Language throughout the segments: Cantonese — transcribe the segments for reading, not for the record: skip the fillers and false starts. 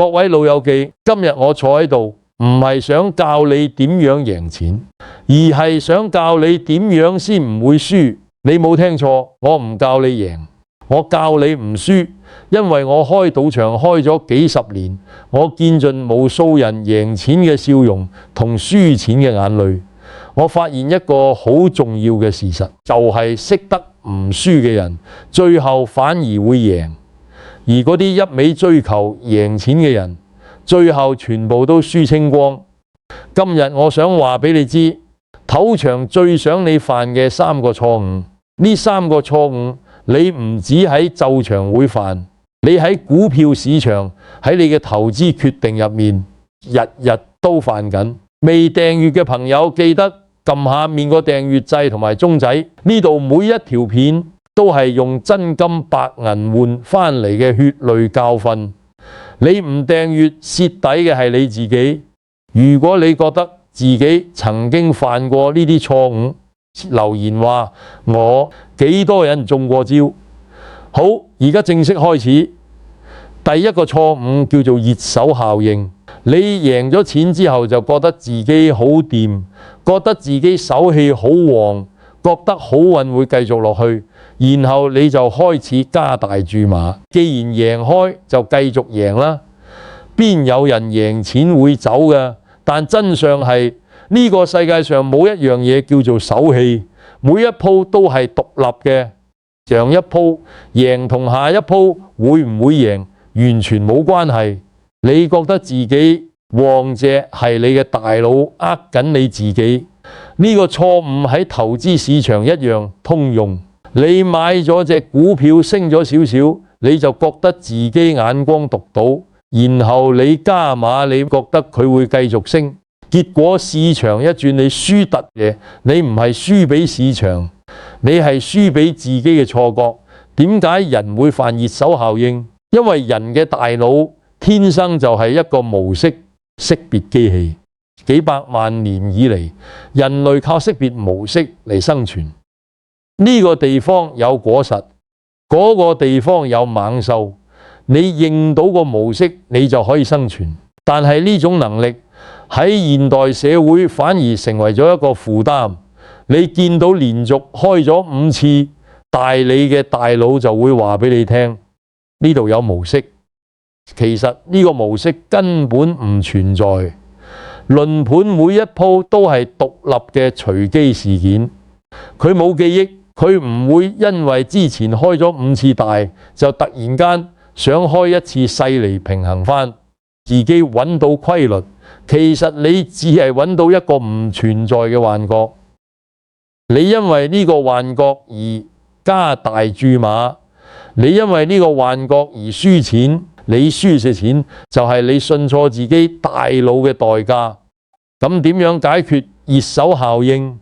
各位老友記，今日我坐喺度，唔係想教你點樣贏錢，而係想教你點樣先唔會輸。你冇聽錯，我唔教你贏，我教你唔輸。因為我開賭場開咗幾十年，我見盡無數人贏錢嘅笑容同輸錢嘅眼淚。我發現一個好重要嘅事實，就係識得唔輸嘅人，最後反而會贏。而嗰啲一味追求贏錢嘅人，最後全部都輸清光。今日我想話俾你知，賭場最想你犯嘅3個錯誤，呢3個錯誤你唔止喺就場會犯，你喺股票市場，喺你嘅投資決定入面，日日都犯緊。未訂閱嘅朋友記得撳下面個訂閱掣同埋鐘仔，呢度每一條片都係用真金白銀換翻嚟嘅血淚教訓。你唔訂閱蝕底嘅係你自己。如果你覺得自己曾經犯過呢啲錯誤，留言話我幾多人中過招。好，而家正式開始。第一個錯誤叫做熱手效應。你贏咗錢之後就覺得自己好掂，覺得自己手氣好旺，覺得好運會繼續落去，然後你就開始加大注碼。既然贏開就繼續贏啦，邊有人贏錢會走㗎？但真相係呢個世界上冇一樣嘢叫做手氣，每一鋪都係獨立嘅。上一鋪贏同下一鋪會唔會贏完全冇關係。你覺得自己旺隻係你嘅大腦呃緊你自己，呢個錯誤喺投資市場一樣通用。你買咗隻股票升咗少少，你就覺得自己眼光獨到，然後你加碼，你覺得佢會繼續升，結果市場一轉你輸突嘢。你唔係輸俾市場，你係輸俾自己嘅錯覺。點解人會犯熱手效應？因為人嘅大腦天生就係一個模式識別機器，幾百萬年以嚟，人類靠識別模式嚟生存。呢個地方有果實，嗰個地方有猛獸，你認到個模式，你就可以生存。但係呢種能力喺現代社會反而成為咗一個負擔。你見到連續開咗5次，你嘅大腦就會話俾你聽，呢度有模式。其實呢個模式根本唔存在，輪盤每一鋪都係獨立嘅隨機事件，佢冇記憶，佢唔會因為之前開咗5次大，就突然間想開一次細嚟平衡翻，自己揾到規律。其實你只係揾到一個唔存在嘅幻覺，你因為呢個幻覺而加大注碼，你因為呢個幻覺而輸錢。你輸嘅錢就係你信錯自己大腦嘅代價。咁點樣解決熱手效應？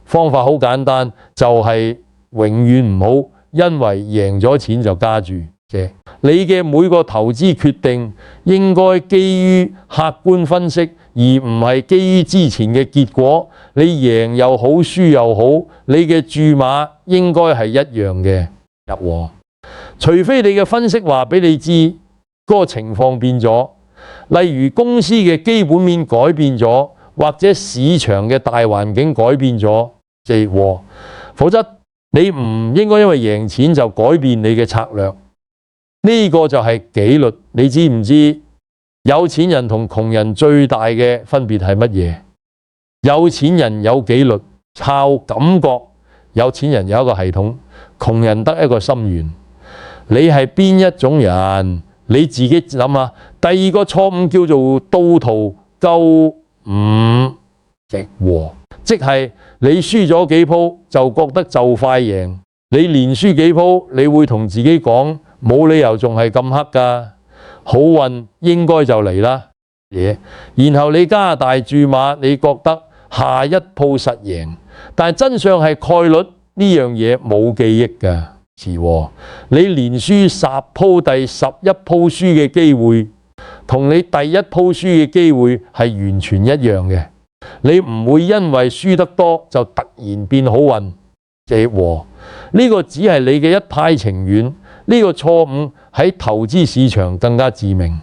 方法好簡單，就係永遠唔好因為贏咗錢就加注嘅。你嘅每個投資決定應該基於客觀分析，而唔係基於之前嘅結果。你贏又好，輸又好，你嘅注碼應該係一樣嘅入喎。除非你嘅分析話俾你知嗰個情況變咗，例如公司嘅基本面改變咗，或者市場嘅大環境改變咗，否則你唔應該因為贏錢就改變你嘅策略。呢個就係紀律。你知唔知有錢人同窮人最大嘅分別係乜嘢？有錢人有紀律，靠感覺；有錢人有一個系統，窮人得一個心願。你係邊一種人？你自己諗下。第二個錯誤叫做倒圖夠5極和，即係你輸咗幾鋪就覺得就快贏，你連輸幾鋪，你會同自己講冇理由仲係咁黑㗎，好運應該就嚟啦。然後你加大注碼，你覺得下一鋪實贏，但係真相係概率呢樣嘢冇記憶㗎。你連輸10鋪，第11鋪輸嘅機會同你第一鋪輸嘅機會係完全一樣嘅。你唔會因為輸得多就突然變好運。呢個只係你嘅一派情願。呢個錯誤喺投資市場更加致命。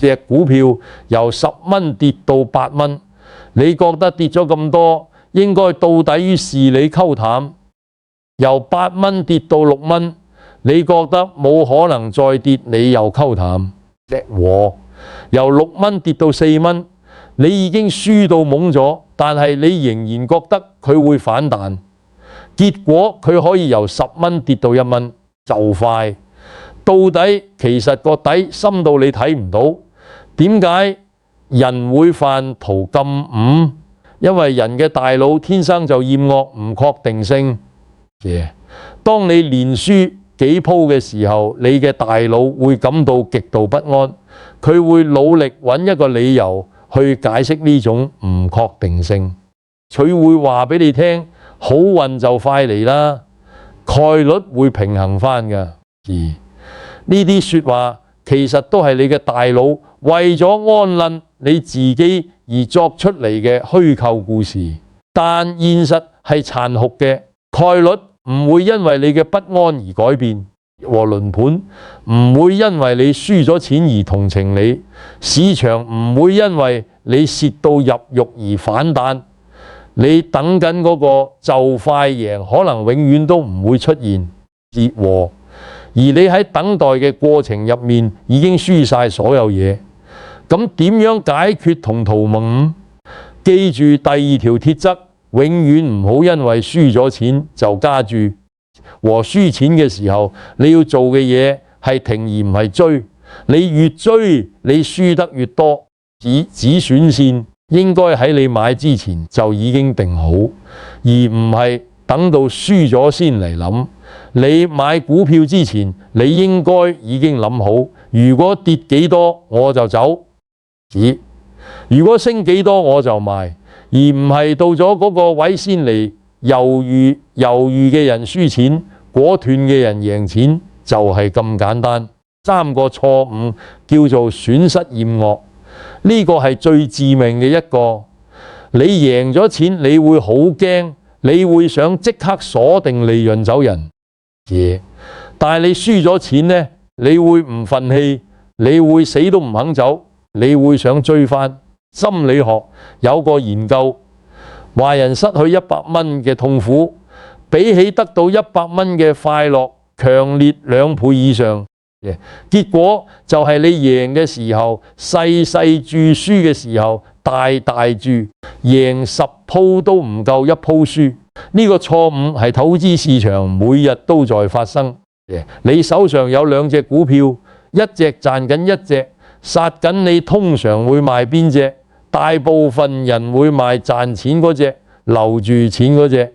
隻股票由10蚊跌到8蚊，你覺得跌咗咁多，應該到底於是你溝淡；由8蚊跌到6蚊，你覺得冇可能再跌，你又溝淡。隻和由6蚊跌到4蚊，你已經輸到懵咗，但係你仍然覺得佢會反彈，結果佢可以由10蚊跌到1蚊，就快。到底其實個底深到你睇唔到。點解人會犯圖禁五？因為人嘅大腦天生就厭惡唔確定性。當你連輸幾鋪嘅時候，你嘅大腦會感到極度不安，佢會努力揾一個理由去解釋呢種唔確定性。佢會話俾你聽，好運就快嚟啦，概率會平衡翻㗎。而呢啲說話其實都係你嘅大腦為咗安頓你自己而作出嚟嘅虛構故事，但現實係殘酷嘅，概率唔會因為你嘅不安而改變，和輪盤唔會因為你輸咗錢而同情你，市場唔會因為你蝕到入獄而反彈，你等緊嗰個就快贏可能永遠都唔會出現結和，而你喺等待嘅過程入面已經輸晒所有嘢。咁點樣解決同圖五？記住第二條鐵則，永遠唔好因為輸咗錢就加注。和輸錢嘅時候，你要做嘅嘢係停而唔係追。你越追，你輸得越多。止損線應該喺你買之前就已經定好，而唔係等到輸咗先嚟諗。你買股票之前，你應該已經諗好，如果跌幾多我就走，如果升幾多我就賣，而唔係到咗嗰個位先嚟猶豫嘅人輸錢，果斷嘅人贏錢，就係咁簡單。3個錯誤叫做損失厭惡，呢個係最致命嘅一個。你贏咗錢，你會好驚，你會想即刻鎖定利潤走人。但係你輸咗錢呢，你會唔忿氣，你會死都唔肯走，你會想追翻。心理學有個研究，話人失去100蚊嘅痛苦，比起得到100蚊嘅快樂強烈2倍以上。結果就係你贏嘅時候細細注，輸嘅時候大大注，贏10鋪都唔夠1鋪輸。呢個錯誤係投資市場每日都在發生。你手上有2隻股票，一隻賺緊一隻，殺緊你通常會賣邊隻？大部分人會賣賺錢嗰隻，留住錢嗰隻，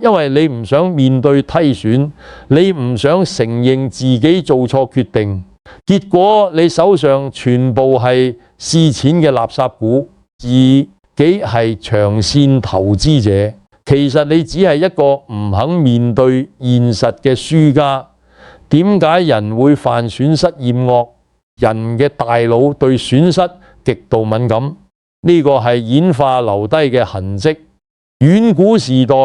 因為你唔想面對虧損，你唔想承認自己做錯決定，結果你手上全部係試錢嘅垃圾股，自己係長線投資者，其實你只係一個唔肯面對現實嘅輸家。點解人會犯損失厭惡？人嘅大腦對損失極度敏感，呢個係演化留低嘅痕跡。遠古時代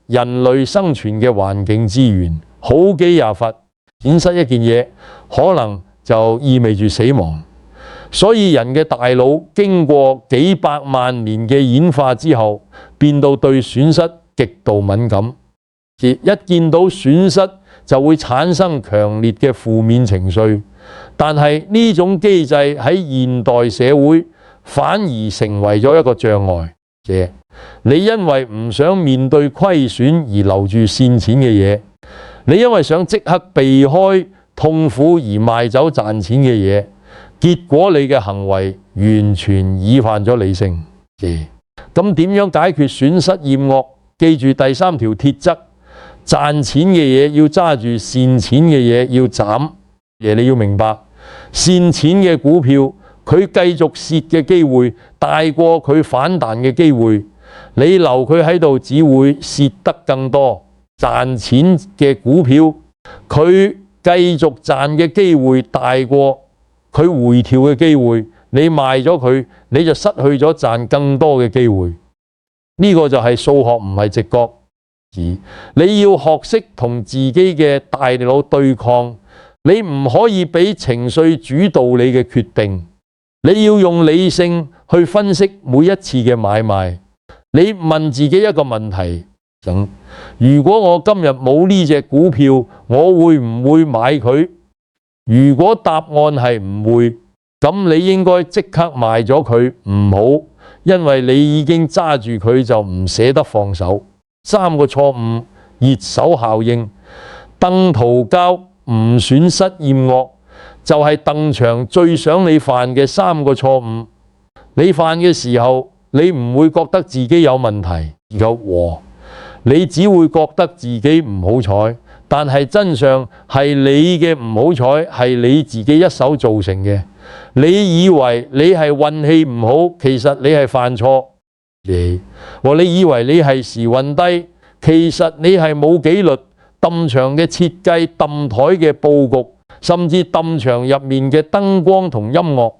人類生存嘅環境資源好幾廿忽，損失一件嘢可能就意味住死亡。所以人嘅大腦經過幾百萬年嘅演化之後，變到對損失極度敏感，而一見到損失就會產生強烈嘅負面情緒。但係呢種機制喺現代社會反而成為咗一個障礙。你因為唔想面對虧損而留住蝕錢嘅嘢，你因為想即刻避開痛苦而賣走賺錢嘅嘢，結果你嘅行為完全違反咗理性。咁點樣解決損失厭惡？記住第3條鐵則，賺錢嘅嘢要揸住，蝕錢嘅嘢要斬。你要明白，蝕錢嘅股票佢繼續蝕嘅機會大過佢反彈嘅機會，你留佢喺度只會蝕得更多。賺錢嘅股票佢繼續賺嘅機會大過佢回調嘅機會，你賣咗佢，你就失去咗賺更多嘅機會。呢個就係數學，唔係直覺。你要學識同自己嘅大腦對抗，你唔可以俾情緒主導你嘅決定。你要用理性去分析每一次嘅買賣。你問自己一個問題：如果我今日冇呢隻股票，我會唔會買佢？如果答案係唔會，咁你應該即刻賣咗佢，唔好，因為你已經揸住佢就唔捨得放手。三個錯誤：熱手效應、鄧圖交、唔損失厭惡，就係鄧祥最想你犯嘅三個錯誤。你犯嘅時候，你唔會覺得自己有問題，你只會覺得自己唔好彩。但係真相係你嘅唔好彩係你自己一手造成嘅。你以為你係運氣唔好，其實你係犯錯。你以為你係時運低，其實你係冇紀律。揼場嘅設計、揼台嘅佈局，甚至揼場入面嘅燈光同音樂，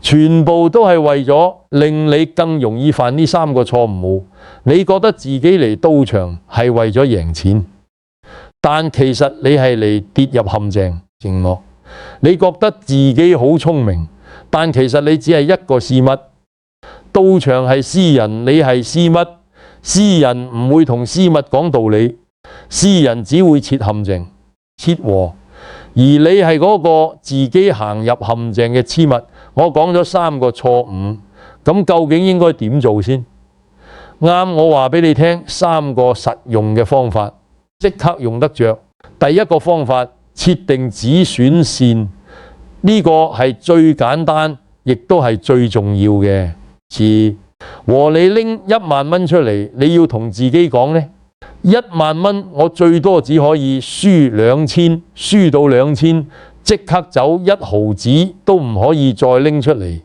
全部都係為咗令你更容易犯呢三個錯誤。你覺得自己嚟賭場係為咗贏錢，但其實你係嚟跌入陷阱。你覺得自己好聰明，但其實你只係一個私物。賭場係私人，你係私物。私人唔會同私物講道理，私人只會設陷阱，而你係嗰個自己行入陷阱嘅痴物。我講咗三個錯誤，咁究竟應該點做先？啱，我話俾你聽，三個實用嘅方法，即刻用得着。第一個方法，設定止損線，呢個係最簡單，亦都係最重要嘅。和你拎1萬蚊出嚟，你要同自己講呢：1萬蚊我最多只可以輸2000，輸到2000即刻走，1毫子都唔可以再拎出嚟。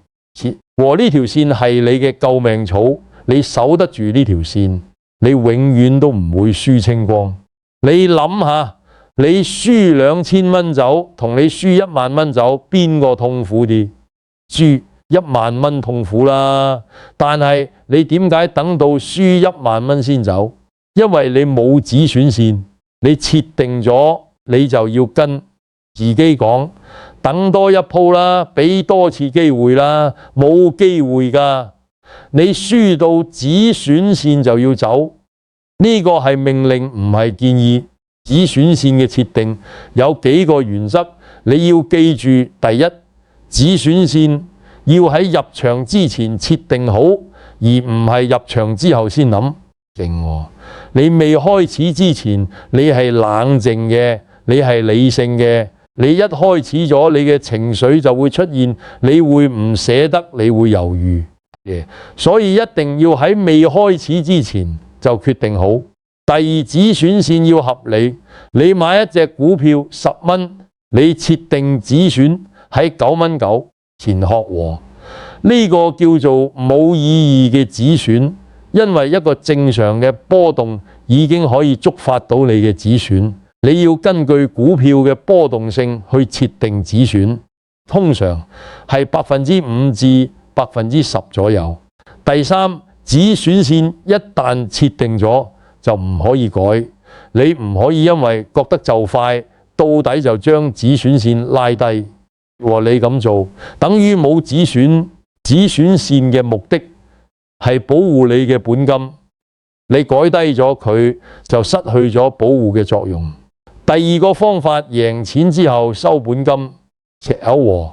和呢條線係你嘅救命草，你守得住呢條線，你永遠都唔會輸清光。你諗下，你輸2000蚊走，同你輸1萬蚊走，邊個痛苦啲？輸1萬蚊痛苦啦，但係你點解等到輸1萬蚊先走？因為你冇止損線，你設定咗，你就要跟自己講，等多一鋪啦，俾多次機會啦，冇機會㗎。你輸到止損線就要走，呢個係命令，唔係建議。止損線嘅設定有幾個原則，你要記住。第一，止損線要喺入場之前設定好，而唔係入場之後先諗。你未開始之前，你係冷靜嘅，你係理性嘅。你一開始咗，你嘅情緒就會出現，你會唔捨得，你會猶豫。所以一定要喺未開始之前就決定好。第二，止損線要合理。你買一隻股票10蚊，你設定止損喺9.9蚊前學和，呢個叫做冇意義嘅止損，因為一個正常嘅波動已經可以觸發到你嘅止損。你要根據股票嘅波動性去設定止損，通常係5%至10%左右。第三，止損線一旦設定咗就唔可以改，你唔可以因為覺得就快到底就將止損線拉低。和你咁做等於冇止損。止損線嘅目的係保護你嘅本金，你改低咗佢就失去咗保護嘅作用。第二個方法，贏錢之後收本金，赤口和。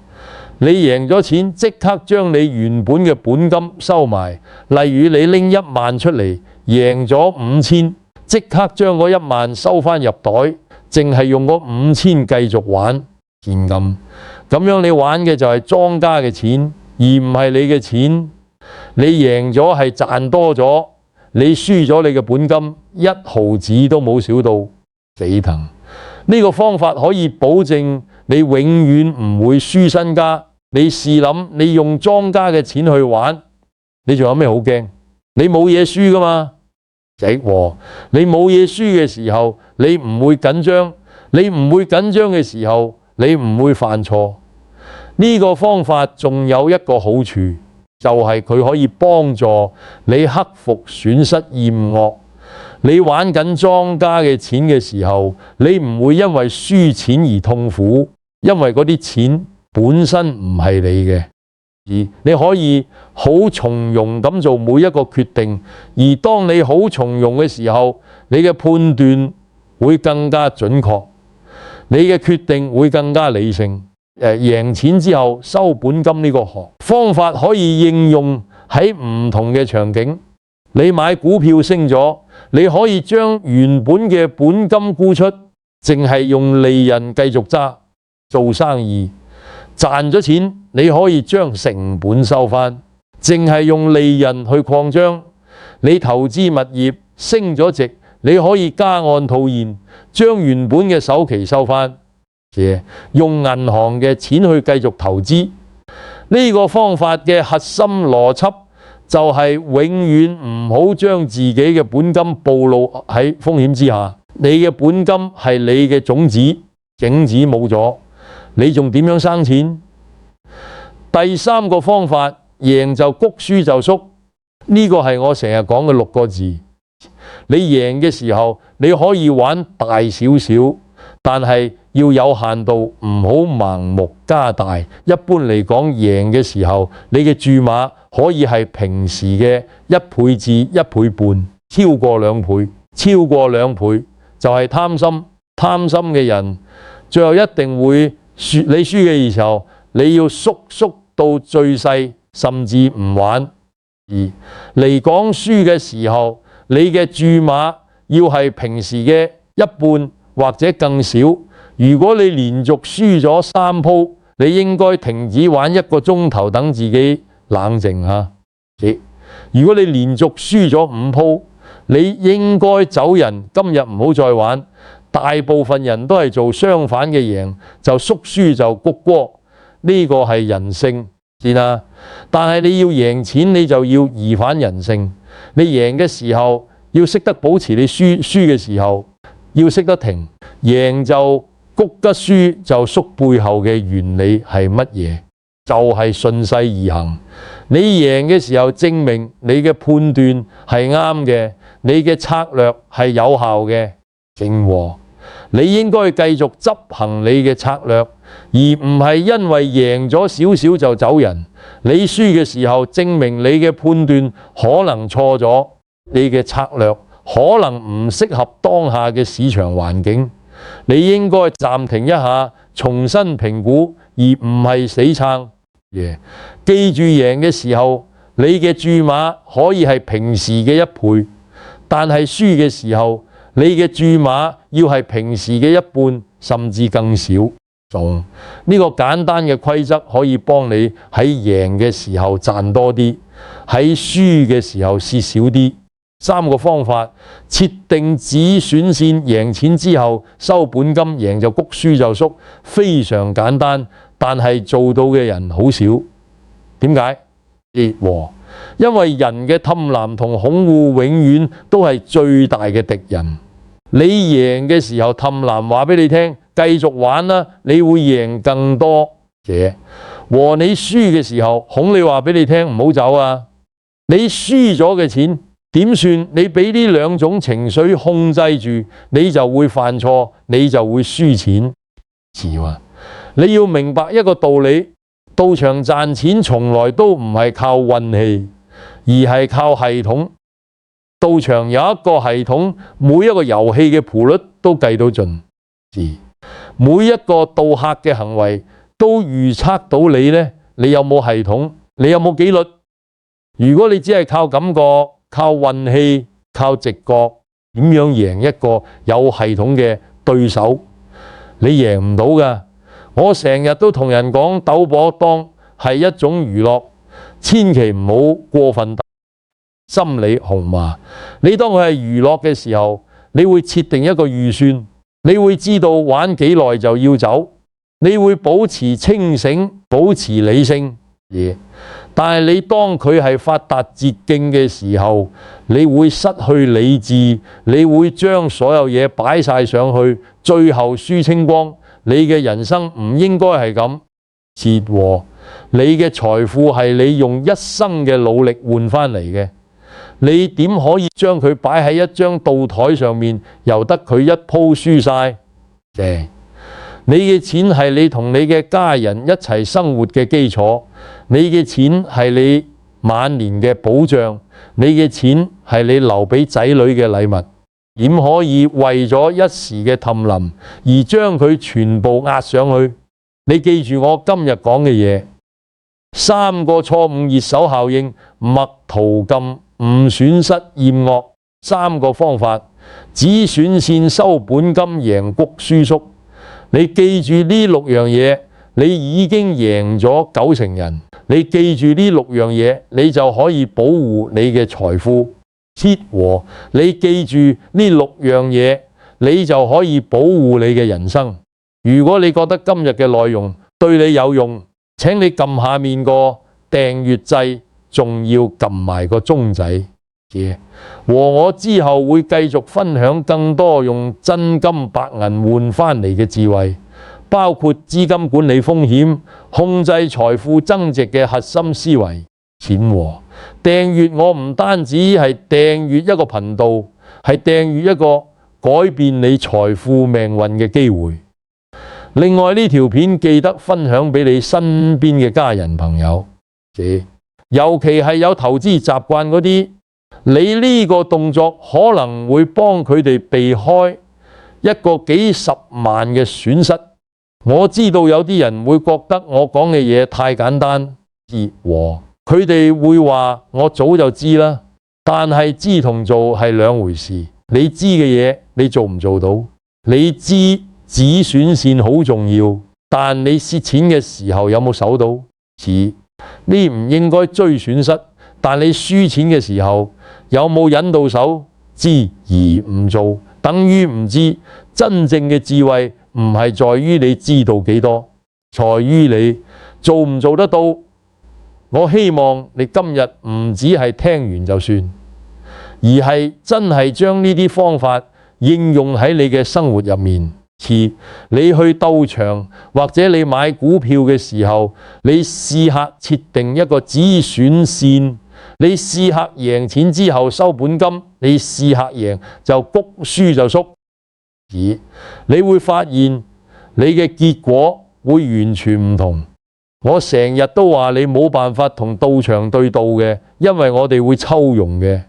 你贏咗錢，即刻將你原本嘅本金收埋。例如你拎1萬出嚟，贏咗5000，即刻將嗰1萬收返入袋，淨係用嗰5000繼續玩現金。咁樣你玩嘅就係莊家嘅錢，而唔係你嘅錢。你贏咗係賺多咗，你輸咗你嘅本金1毫子都冇少到，死疼。呢個方法可以保證你永遠唔會輸身家。你試諗，你用莊家嘅錢去玩，你仲有咩好驚？你冇嘢輸㗎嘛？你冇嘢輸嘅時候，你唔會緊張。你唔會緊張嘅時候，你唔會犯錯。呢個方法仲有一個好處，就係佢可以幫助你克服損失厭惡。你玩緊莊家嘅錢嘅時候，你唔會因為輸錢而痛苦，因為嗰啲錢本身唔係你嘅，而你可以好從容咁做每一個決定。而當你好從容嘅時候，你嘅判斷會更加準確，你嘅決定會更加理性。贏錢之後收本金呢個方法可以應用喺唔同嘅場景。你買股票升咗，你可以將原本嘅本金沽出，淨係用利潤繼續揸做生意。賺咗錢，你可以將成本收返，淨係用利潤去擴張。你投資物業升咗值，你可以加按套現，將原本嘅首期收返，用銀行嘅錢去繼續投資。呢個方法嘅核心邏輯就係永遠唔好將自己嘅本金暴露喺風險之下。你嘅本金係你嘅種子，種子冇咗，你仲點樣生錢？第三個方法，贏就谷，輸就縮。呢個係我成日講嘅6個字。你贏嘅時候，你可以玩大少少，但係要有限度，唔好盲目加大。一般嚟講，贏嘅時候，你嘅注碼可以係平時嘅1倍至1倍半，超過2倍。超過2倍就係貪心。貪心嘅人最後一定會輸。你輸嘅時候，你要縮到最細，甚至唔玩。而嚟講輸嘅時候，你嘅注碼要係平時嘅1半或者更少。如果你連續輸咗3鋪，你應該停止玩1個鐘頭，等自己冷靜下。如果你連續輸咗5鋪，你應該走人，今日唔好再玩。大部分人都係做相反嘅贏，就縮輸就谷歌，呢個係人性先啦。但係你要贏錢，你就要移反人性。你贏嘅時候要識得保持，你輸嘅時候要識得停。贏就谷吉，輸就縮，背後嘅原理係乜嘢？就係順勢而行。你贏嘅時候，證明你嘅判斷係啱嘅，你嘅策略係有效嘅，正和。你應該繼續執行你嘅策略，而唔係因為贏咗少少就走人。你輸嘅時候，證明你嘅判斷可能錯咗，你嘅策略可能唔適合當下嘅市場環境。你應該暫停一下，重新評估，而唔係死撐。記住贏嘅時候，你嘅注碼可以係平時嘅1倍，但係輸嘅時候，你嘅注碼要係平時嘅1半，甚至更少。呢個簡單嘅規則可以幫你喺贏嘅時候賺多啲，喺輸嘅時候蝕少啲。3個方法：設定止損線，贏錢之後收本金，贏就谷，輸就縮，非常簡單，但係做到嘅人好少。點解？因為人嘅貪婪同恐怖永遠都係最大嘅敵人。你贏嘅時候貪婪話俾你聽，繼續玩啦，你會贏更多嘢。和你輸嘅時候，恐你話俾你聽，唔好走啊！你輸咗嘅錢點算？你俾呢2種情緒控制住，你就會犯錯，你就會輸錢。你要明白一個道理，到場賺錢從來都唔係靠運氣，而係靠系統。到場有一個系統，每一個遊戲嘅賠率都計到盡，每一個盜客嘅行為都預測到你呢，你有冇系統？你有冇紀律？如果你只係靠感覺、靠運氣、靠直覺，點樣贏一個有系統嘅對手？你贏唔到㗎。我成日都同人講，賭博當係一種娛樂，千祈唔好過分心理紅麻。你當佢係娛樂嘅時候，你會設定一個預算，你會知道玩幾耐就要走，你會保持清醒，保持理性。但係你當佢係發達捷徑嘅時候，你會失去理智，你會將所有嘢擺晒上去，最後輸清光。你嘅人生唔應該係咁。切喎，你嘅財富係你用一生嘅努力換翻嚟嘅，你點可以將佢擺喺一張賭台上面，由得佢一鋪輸晒？你嘅錢係你同你嘅家人一齊生活嘅基礎，你嘅錢係你晚年嘅保障，你嘅錢係你留俾仔女嘅禮物，點可以為咗一時嘅氹臨而將佢全部壓上去？你記住我今日講嘅嘢，3個錯誤熱手效應，麥圖禁，唔損失厭惡，3個方法，止損線收本金贏谷輸縮。你記住呢6樣嘢，你已經贏咗90%人。你記住呢6樣嘢，你就可以保護你嘅財富。切和，你記住呢6樣嘢，你就可以保護你嘅人生。如果你覺得今日嘅內容對你有用，請你撳下面個訂閱掣，仲要撳埋個鐘仔。和我之後會繼續分享更多用真金白銀換翻嚟嘅智慧，包括資金管理風險、控制財富增值嘅核心思維。錢和訂閱我唔單止係訂閱一個頻道，係訂閱一個改變你財富命運嘅機會。另外呢條片記得分享俾你身邊嘅家人朋友，尤其係有投資習慣嗰啲。你呢個動作可能會幫佢哋避開一個幾十萬嘅損失。我知道有啲人會覺得我講嘅嘢太簡單，佢哋會話我早就知啦。但係知同做係兩回事。你知嘅嘢你做唔做到？你知止損線好重要，但你蝕錢嘅時候有冇守到？你唔應該追損失，但你輸錢嘅時候有冇忍到手？知而唔做，等於唔知。真正嘅智慧唔係在於你知道幾多，在於你做唔做得到。我希望你今日唔只係聽完就算，而係真係將呢啲方法應用喺你嘅生活入面。你去鬥場或者你買股票嘅時候，你試下設定一個止損線。你試下贏錢之後收本金，你試下贏就谷，輸就縮。你會發現你嘅結果會完全唔同。我成日都話你冇辦法同賭場對賭嘅，因為我哋會抽佣嘅。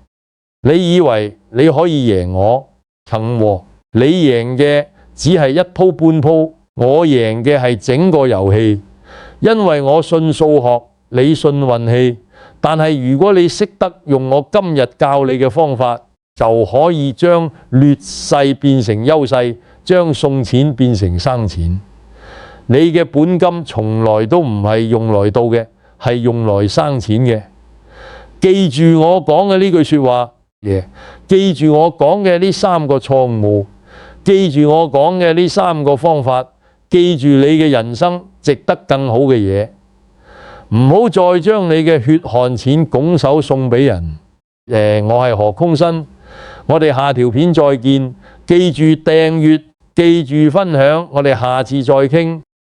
你以為你可以贏我？曾和你贏嘅只係一鋪半鋪，我贏嘅係整個遊戲。因為我信數學，你信運氣。但係如果你識得用我今日教你嘅方法，就可以將劣勢變成優勢，將送錢變成生錢。你嘅本金從來都唔係用來賭嘅，係用來生錢嘅。記住我講嘅呢句說話，記住我講嘅呢3個錯誤，記住我講嘅呢3個方法，記住你嘅人生值得更好嘅嘢。唔好再將你嘅血汗錢拱手送俾人。我係何空新，我哋下條片再見。記住訂閱，記住分享，我哋下次再傾。